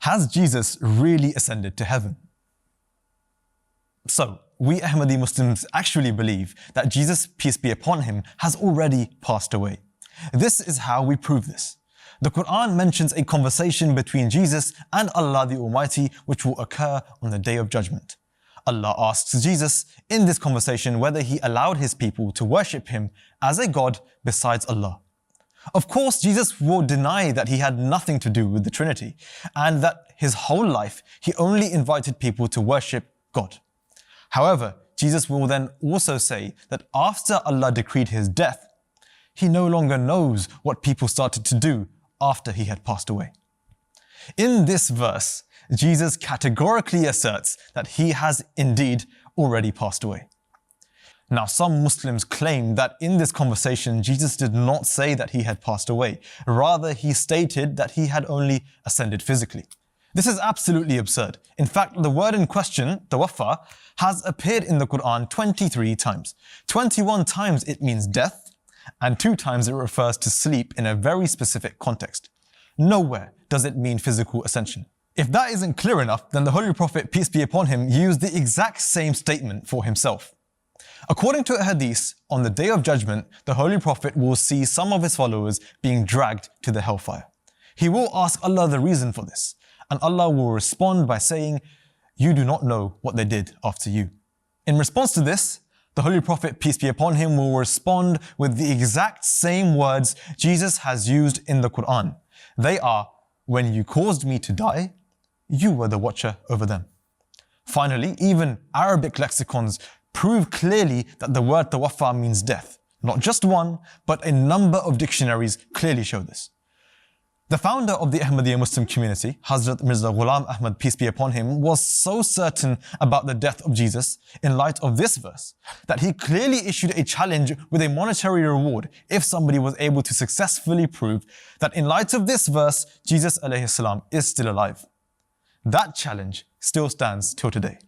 Has Jesus really ascended to heaven? So, we Ahmadi Muslims actually believe that Jesus, peace be upon him, has already passed away. This is how we prove this. The Quran mentions a conversation between Jesus and Allah the Almighty which will occur on the Day of Judgment. Allah asks Jesus in this conversation whether he allowed his people to worship him as a God besides Allah. Of course, Jesus will deny that he had nothing to do with the Trinity and that his whole life he only invited people to worship God. However, Jesus will then also say that after Allah decreed his death, he no longer knows what people started to do after he had passed away. In this verse, Jesus categorically asserts that he has indeed already passed away. Now, some Muslims claim that in this conversation, Jesus did not say that he had passed away. Rather, he stated that he had only ascended physically. This is absolutely absurd. In fact, the word in question, tawaffa, has appeared in the Quran 23 times. 21 times it means death, and 2 times it refers to sleep in a very specific context. Nowhere does it mean physical ascension. If that isn't clear enough, then the Holy Prophet, peace be upon him, used the exact same statement for himself. According to a hadith, on the Day of Judgment, the Holy Prophet will see some of his followers being dragged to the hellfire. He will ask Allah the reason for this, and Allah will respond by saying, "You do not know what they did after you." In response to this, the Holy Prophet, peace be upon him, will respond with the exact same words Jesus has used in the Quran. They are, "When you caused me to die, you were the watcher over them." Finally, even Arabic lexicons prove clearly that the word tawaffa means death. Not just one, but a number of dictionaries clearly show this. The founder of the Ahmadiyya Muslim community, Hazrat Mirza Ahmad, peace be upon him, was so certain about the death of Jesus in light of this verse that he clearly issued a challenge with a monetary reward if somebody was able to successfully prove that in light of this verse, Jesus alayhi salam is still alive. That challenge still stands till today.